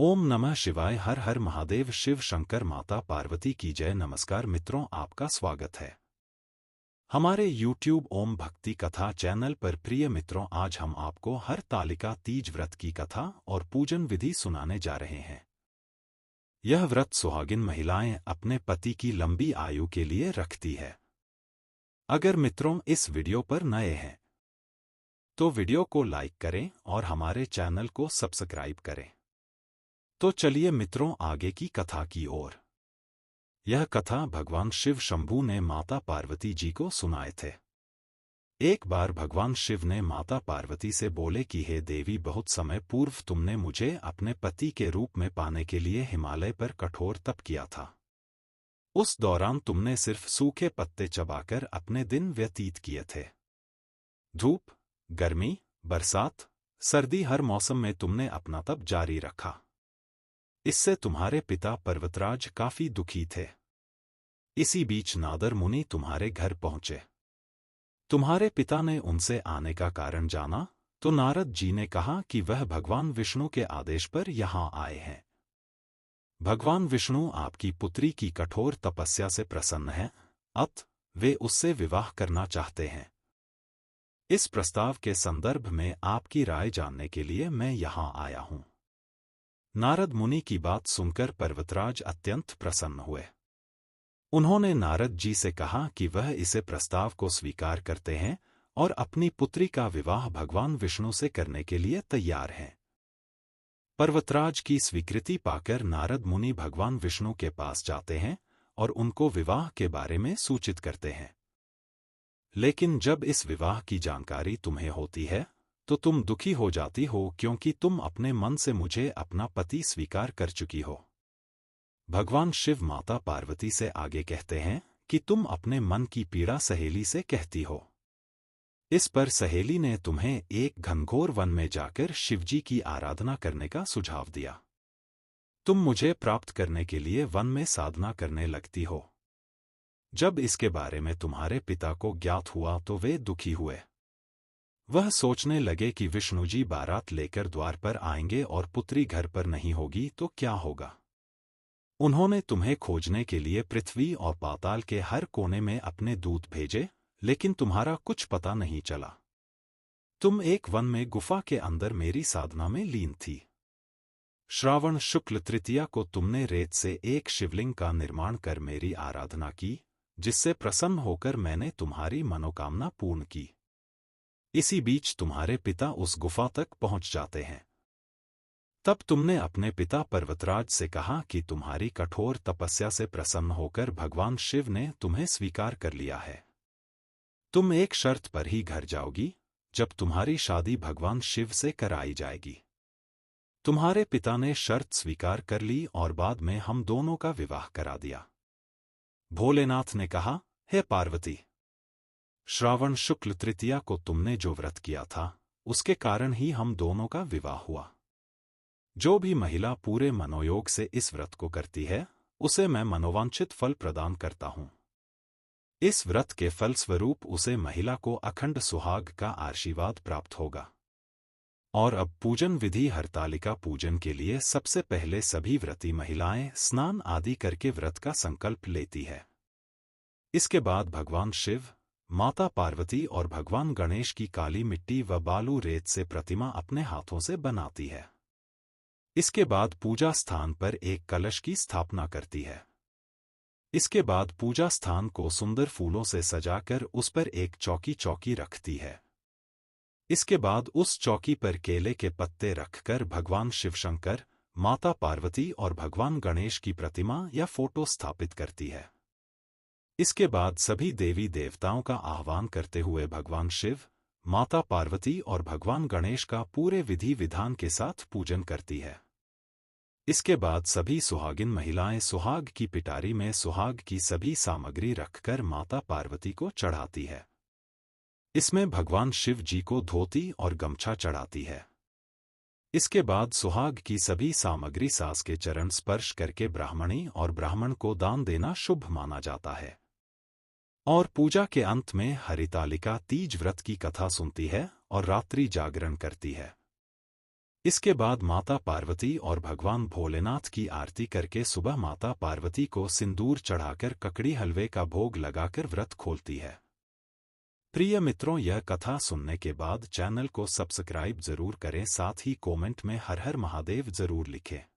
ओम नमः शिवाय। हर हर महादेव। शिव शंकर माता पार्वती की जय। नमस्कार मित्रों, आपका स्वागत है हमारे YouTube ओम भक्ति कथा चैनल पर। प्रिय मित्रों, आज हम आपको हरतालिका तीज व्रत की कथा और पूजन विधि सुनाने जा रहे हैं। यह व्रत सुहागिन महिलाएं अपने पति की लंबी आयु के लिए रखती है। अगर मित्रों इस वीडियो पर नए हैं तो वीडियो को लाइक करें और हमारे चैनल को सब्सक्राइब करें। तो चलिए मित्रों, आगे की कथा की ओर। यह कथा भगवान शिव शंभू ने माता पार्वती जी को सुनाए थे। एक बार भगवान शिव ने माता पार्वती से बोले कि हे देवी, बहुत समय पूर्व तुमने मुझे अपने पति के रूप में पाने के लिए हिमालय पर कठोर तप किया था। उस दौरान तुमने सिर्फ सूखे पत्ते चबाकर अपने दिन व्यतीत किए थे। धूप, गर्मी, बरसात, सर्दी, हर मौसम में तुमने अपना तप जारी रखा। इससे तुम्हारे पिता पर्वतराज काफी दुखी थे। इसी बीच नारद मुनि तुम्हारे घर पहुंचे। तुम्हारे पिता ने उनसे आने का कारण जाना तो नारद जी ने कहा कि वह भगवान विष्णु के आदेश पर यहाँ आए हैं। भगवान विष्णु आपकी पुत्री की कठोर तपस्या से प्रसन्न हैं, अतः वे उससे विवाह करना चाहते हैं। इस प्रस्ताव के संदर्भ में आपकी राय जानने के लिए मैं यहाँ आया हूँ। नारद मुनि की बात सुनकर पर्वतराज अत्यंत प्रसन्न हुए। उन्होंने नारद जी से कहा कि वह इसे प्रस्ताव को स्वीकार करते हैं और अपनी पुत्री का विवाह भगवान विष्णु से करने के लिए तैयार हैं। पर्वतराज की स्वीकृति पाकर नारद मुनि भगवान विष्णु के पास जाते हैं और उनको विवाह के बारे में सूचित करते हैं। लेकिन जब इस विवाह की जानकारी तुम्हें होती है तो तुम दुखी हो जाती हो, क्योंकि तुम अपने मन से मुझे अपना पति स्वीकार कर चुकी हो। भगवान शिव माता पार्वती से आगे कहते हैं कि तुम अपने मन की पीड़ा सहेली से कहती हो। इस पर सहेली ने तुम्हें एक घनघोर वन में जाकर शिवजी की आराधना करने का सुझाव दिया। तुम मुझे प्राप्त करने के लिए वन में साधना करने लगती हो। जब इसके बारे में तुम्हारे पिता को ज्ञात हुआ तो वे दुखी हुए। वह सोचने लगे कि विष्णु जी बारात लेकर द्वार पर आएंगे और पुत्री घर पर नहीं होगी तो क्या होगा। उन्होंने तुम्हें खोजने के लिए पृथ्वी और पाताल के हर कोने में अपने दूत भेजे, लेकिन तुम्हारा कुछ पता नहीं चला। तुम एक वन में गुफा के अंदर मेरी साधना में लीन थी। श्रावण शुक्ल तृतीया को तुमने रेत से एक शिवलिंग का निर्माण कर मेरी आराधना की, जिससे प्रसन्न होकर मैंने तुम्हारी मनोकामना पूर्ण की। इसी बीच तुम्हारे पिता उस गुफा तक पहुंच जाते हैं। तब तुमने अपने पिता पर्वतराज से कहा कि तुम्हारी कठोर तपस्या से प्रसन्न होकर भगवान शिव ने तुम्हें स्वीकार कर लिया है। तुम एक शर्त पर ही घर जाओगी, जब तुम्हारी शादी भगवान शिव से कराई जाएगी। तुम्हारे पिता ने शर्त स्वीकार कर ली और बाद में हम दोनों का विवाह करा दिया। भोलेनाथ ने कहा, हे पार्वती, श्रावण शुक्ल तृतीया को तुमने जो व्रत किया था उसके कारण ही हम दोनों का विवाह हुआ। जो भी महिला पूरे मनोयोग से इस व्रत को करती है उसे मैं मनोवांछित फल प्रदान करता हूँ। इस व्रत के फलस्वरूप उसे महिला को अखंड सुहाग का आशीर्वाद प्राप्त होगा। और अब पूजन विधि। हरतालिका पूजन के लिए सबसे पहले सभी व्रती महिलाएं स्नान आदि करके व्रत का संकल्प लेती है। इसके बाद भगवान शिव, माता पार्वती और भगवान गणेश की काली मिट्टी व बालू रेत से प्रतिमा अपने हाथों से बनाती है। इसके बाद पूजा स्थान पर एक कलश की स्थापना करती है। इसके बाद पूजा स्थान को सुंदर फूलों से सजाकर उस पर एक चौकी रखती है। इसके बाद उस चौकी पर केले के पत्ते रखकर भगवान शिवशंकर, माता पार्वती और भगवान गणेश की प्रतिमा या फोटो स्थापित करती है। इसके बाद सभी देवी देवताओं का आह्वान करते हुए भगवान शिव, माता पार्वती और भगवान गणेश का पूरे विधि विधान के साथ पूजन करती है। इसके बाद सभी सुहागिन महिलाएं सुहाग की पिटारी में सुहाग की सभी सामग्री रखकर माता पार्वती को चढ़ाती है। इसमें भगवान शिव जी को धोती और गमछा चढ़ाती है। इसके बाद सुहाग की सभी सामग्री सास के चरण स्पर्श करके ब्राह्मणी और ब्राह्मण को दान देना शुभ माना जाता है। और पूजा के अंत में हरितालिका तीज व्रत की कथा सुनती है और रात्रि जागरण करती है। इसके बाद माता पार्वती और भगवान भोलेनाथ की आरती करके सुबह माता पार्वती को सिंदूर चढ़ाकर ककड़ी हलवे का भोग लगाकर व्रत खोलती है। प्रिय मित्रों, यह कथा सुनने के बाद चैनल को सब्सक्राइब जरूर करें, साथ ही कमेंट में हर हर महादेव जरूर लिखें।